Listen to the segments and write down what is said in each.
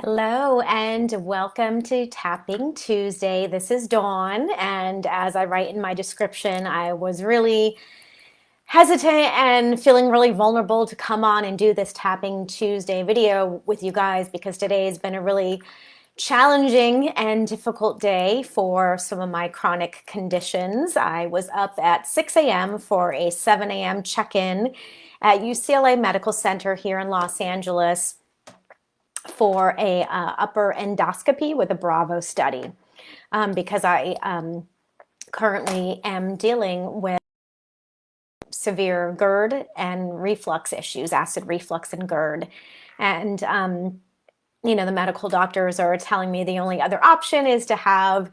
Hello and welcome to Tapping Tuesday. This is Dawn, and as I write in my description, I was really hesitant and feeling really vulnerable to come on and do this Tapping Tuesday video with you guys because today has been a really challenging and difficult day for some of my chronic conditions. I was up at 6 a.m. for a 7 a.m. check-in at UCLA Medical Center here in Los Angeles for a upper endoscopy with a Bravo study because I currently am dealing with severe GERD and reflux issues, acid reflux and GERD. And, the medical doctors are telling me the only other option is to have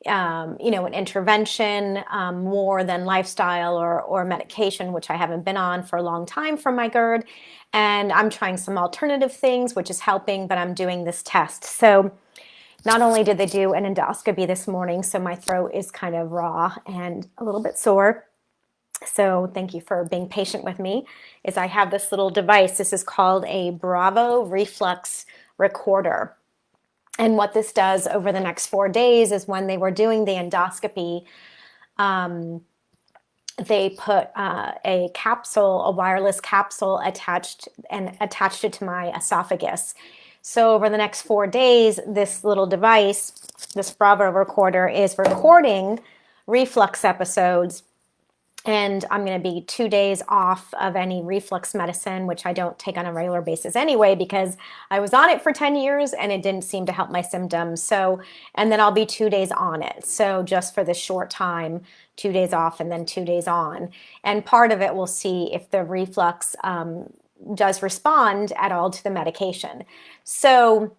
an intervention more than lifestyle or medication, which I haven't been on for a long time for my GERD. And I'm trying some alternative things, which is helping, but I'm doing this test. So not only did they do an endoscopy this morning, so my throat is kind of raw and a little bit sore. So thank you for being patient with me, is I have this little device. This is called a Bravo reflux recorder. And what this does over the next 4 days is when they were doing the endoscopy, they put a capsule, a wireless capsule attached it to my esophagus. So over the next 4 days, this little device, this Bravo recorder, is recording reflux episodes. And I'm going to be 2 days off of any reflux medicine, which I don't take on a regular basis anyway, because I was on it for 10 years and it didn't seem to help my symptoms. So, and then I'll be 2 days on it. So just for this short time, 2 days off and then 2 days on. And part of it we'll see if the reflux does respond at all to the medication. So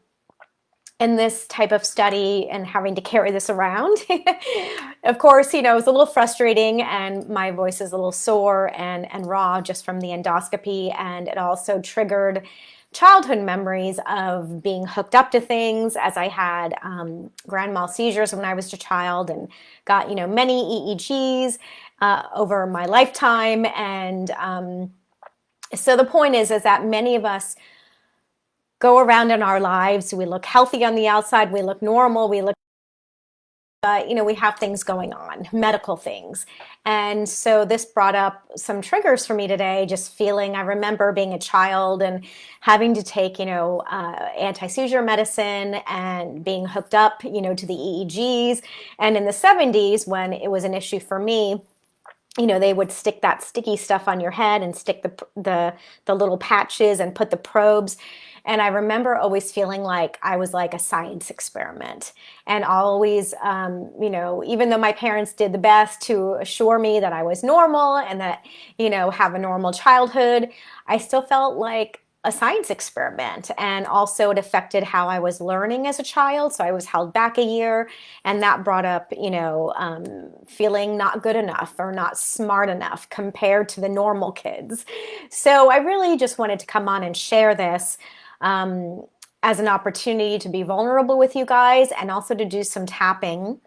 in this type of study and having to carry this around, of course, it was a little frustrating and my voice is a little sore and raw just from the endoscopy. And it also triggered childhood memories of being hooked up to things, as I had grand mal seizures when I was a child and got, many EEGs over my lifetime. And so the point is that many of us go around in our lives. We look healthy on the outside. We look normal. We have things going on, medical things. And so this brought up some triggers for me today, just feeling, I remember being a child and having to take, anti-seizure medicine and being hooked up, to the EEGs. And in the 70s, when it was an issue for me, they would stick that sticky stuff on your head and stick the little patches and put the probes. And I remember always feeling like I was like a science experiment and always, even though my parents did the best to assure me that I was normal and that, have a normal childhood, I still felt like a science experiment. And also it affected how I was learning as a child. So I was held back a year and that brought up, feeling not good enough or not smart enough compared to the normal kids. So I really just wanted to come on and share this as an opportunity to be vulnerable with you guys and also to do some tapping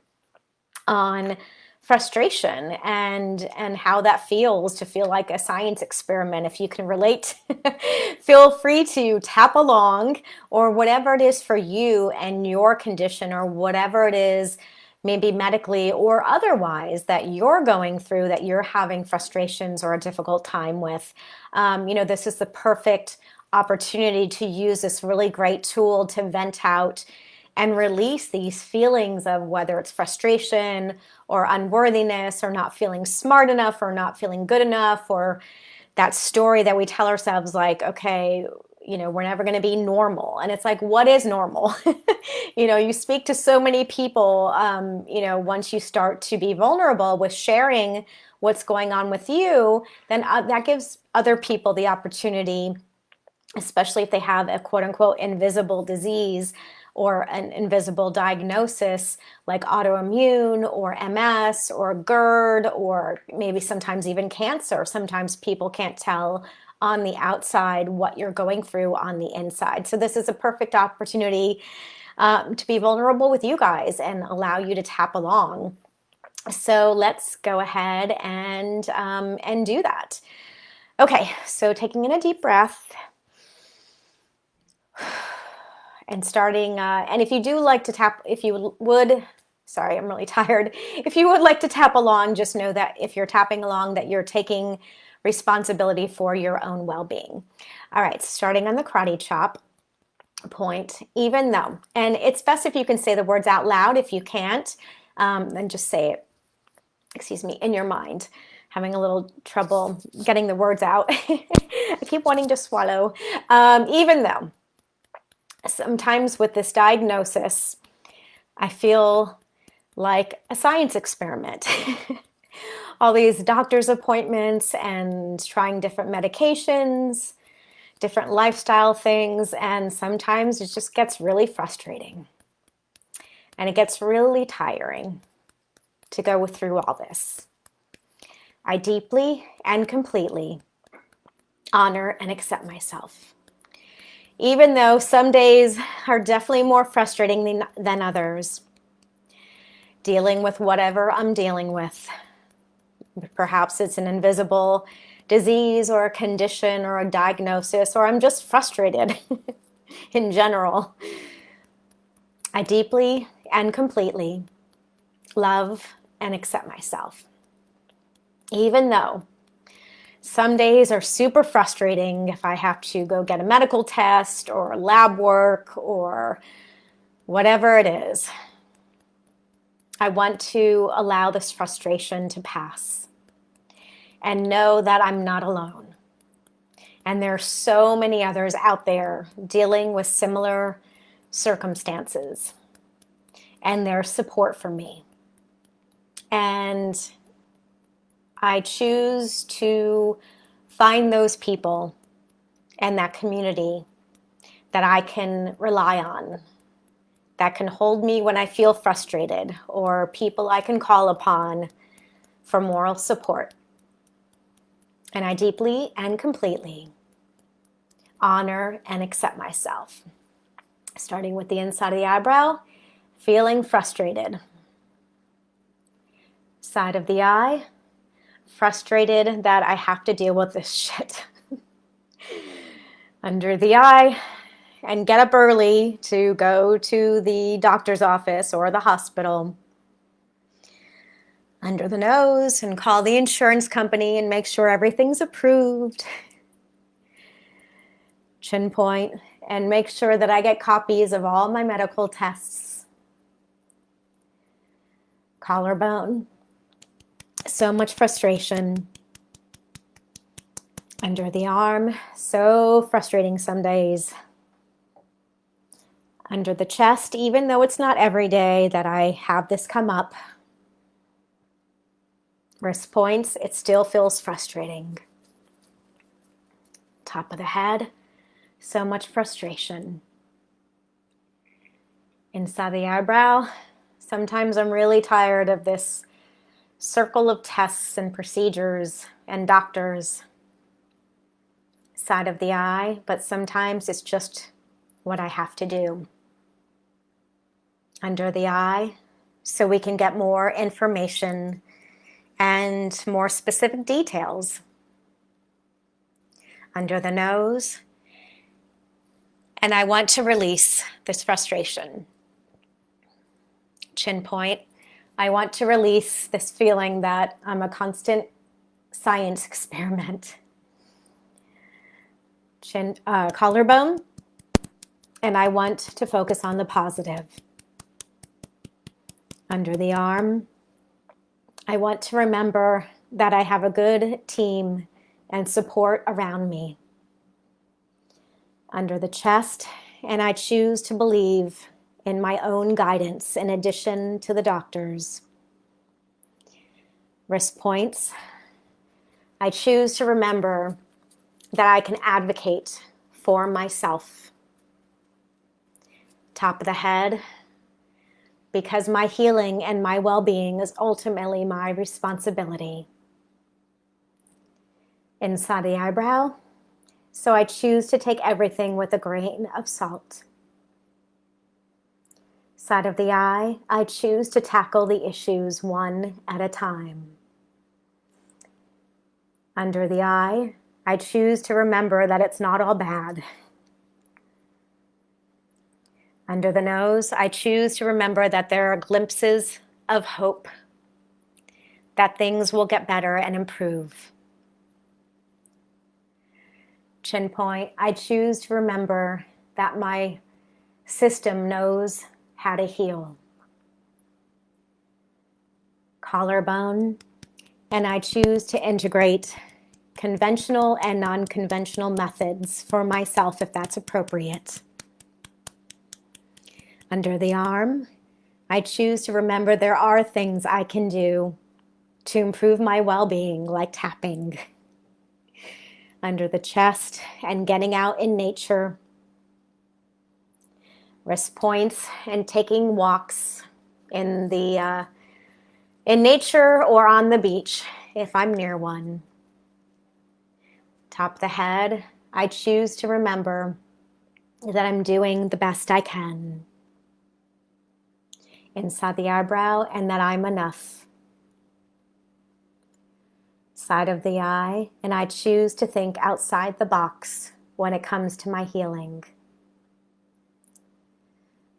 on frustration and how that feels to feel like a science experiment. If you can relate, feel free to tap along, or whatever it is for you and your condition, or whatever it is, maybe medically or otherwise, that you're going through, that you're having frustrations or a difficult time with. This is the perfect opportunity to use this really great tool to vent out and release these feelings of whether it's frustration or unworthiness or not feeling smart enough or not feeling good enough, or that story that we tell ourselves like, okay, we're never going to be normal. And it's like, what is normal? You speak to so many people, once you start to be vulnerable with sharing what's going on with you, then that gives other people the opportunity, especially if they have a quote unquote invisible disease or an invisible diagnosis like autoimmune or MS or GERD, or maybe sometimes even cancer. Sometimes people can't tell on the outside what you're going through on the inside. So this is a perfect opportunity to be vulnerable with you guys and allow you to tap along. So let's go ahead and do that. Okay, so taking in a deep breath And starting, and if you do like to tap, if you would, sorry, I'm really tired. If you would like to tap along, just know that if you're tapping along, that you're taking responsibility for your own well-being. All right, starting on the karate chop point, even though, and it's best if you can say the words out loud. If you can't, then just say it, excuse me, in your mind. Having a little trouble getting the words out. I keep wanting to swallow. Even though, sometimes with this diagnosis, I feel like a science experiment. All these doctor's appointments and trying different medications, different lifestyle things, and sometimes it just gets really frustrating. And it gets really tiring to go through all this. I deeply and completely honor and accept myself. Even though some days are definitely more frustrating than others, dealing with whatever I'm dealing with. Perhaps it's an invisible disease or a condition or a diagnosis, or I'm just frustrated in general. I deeply and completely love and accept myself. Even though some days are super frustrating if I have to go get a medical test or lab work or whatever it is, I want to allow this frustration to pass and know that I'm not alone. And there are so many others out there dealing with similar circumstances, and there's support for me. And I choose to find those people and that community that I can rely on, that can hold me when I feel frustrated, or people I can call upon for moral support. And I deeply and completely honor and accept myself. Starting with the inside of the eyebrow, feeling frustrated. Side of the eye, frustrated that I have to deal with this shit. Under the eye, and get up early to go to the doctor's office or the hospital. Under the nose, and call the insurance company and make sure everything's approved. Chin point, and make sure that I get copies of all my medical tests. Collarbone, so much frustration. Under the arm, so frustrating some days. Under the chest, even though it's not every day that I have this come up. Wrist points, it still feels frustrating. Top of the head, so much frustration. Inside the eyebrow, sometimes I'm really tired of this circle of tests and procedures and doctors. Side of the eye, but sometimes it's just what I have to do. Under the eye, so we can get more information and more specific details. Under the nose, and I want to release this frustration. Chin point, I want to release this feeling that I'm a constant science experiment. Collarbone, and I want to focus on the positive. Under the arm, I want to remember that I have a good team and support around me. Under the chest, and I choose to believe in my own guidance in addition to the doctor's. Wrist points, I choose to remember that I can advocate for myself. Top of the head, because my healing and my well-being is ultimately my responsibility. Inside the eyebrow, so I choose to take everything with a grain of salt. Side of the eye, I choose to tackle the issues one at a time. Under the eye, I choose to remember that it's not all bad. Under the nose, I choose to remember that there are glimpses of hope, that things will get better and improve. Chin point, I choose to remember that my system knows how to heal. Collarbone, and I choose to integrate conventional and non-conventional methods for myself if that's appropriate. Under the arm, I choose to remember there are things I can do to improve my well-being, like tapping. Under the chest and getting out in nature. Wrist points and taking walks in nature or on the beach if I'm near one. Top of the head, I choose to remember that I'm doing the best I can. Inside the eyebrow, and that I'm enough. Side of the eye, and I choose to think outside the box when it comes to my healing.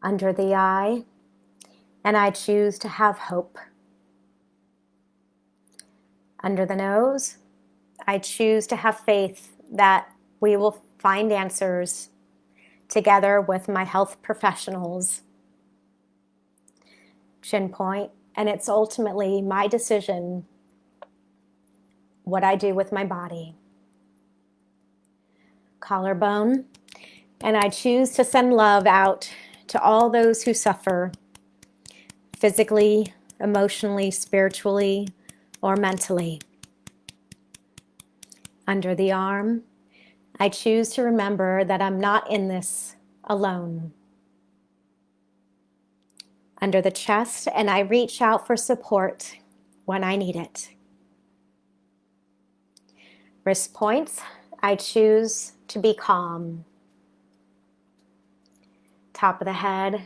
Under the eye, and I choose to have hope. Under the nose, I choose to have faith that we will find answers together with my health professionals. Chin point, and it's ultimately my decision what I do with my body. Collarbone, and I choose to send love out to all those who suffer physically, emotionally, spiritually, or mentally. Under the arm, I choose to remember that I'm not in this alone. Under the chest, and I reach out for support when I need it. Wrist points, I choose to be calm. Top of the head,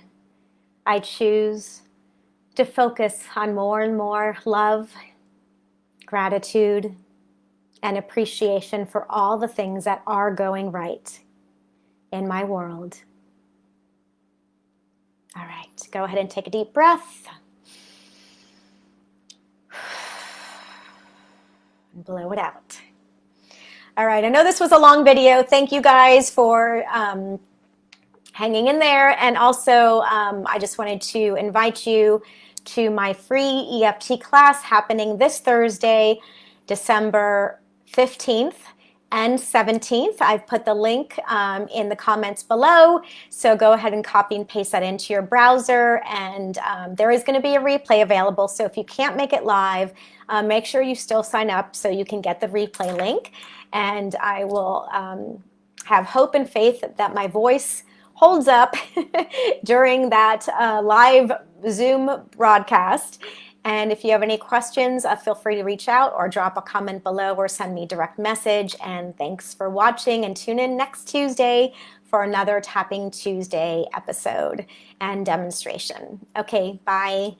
I choose to focus on more and more love, gratitude, and appreciation for all the things that are going right in my world. All right, go ahead and take a deep breath. And blow it out. All right, I know this was a long video. Thank you guys for hanging in there. And also, I just wanted to invite you to my free EFT class happening this Thursday, December 15th and 17th. I've put the link in the comments below, so go ahead and copy and paste that into your browser, and there is going to be a replay available, so if you can't make it live, make sure you still sign up so you can get the replay link, and I will have hope and faith that my voice holds up during that live Zoom broadcast. And if you have any questions, feel free to reach out or drop a comment below or send me a direct message. And thanks for watching, and tune in next Tuesday for another Tapping Tuesday episode and demonstration. Okay, bye.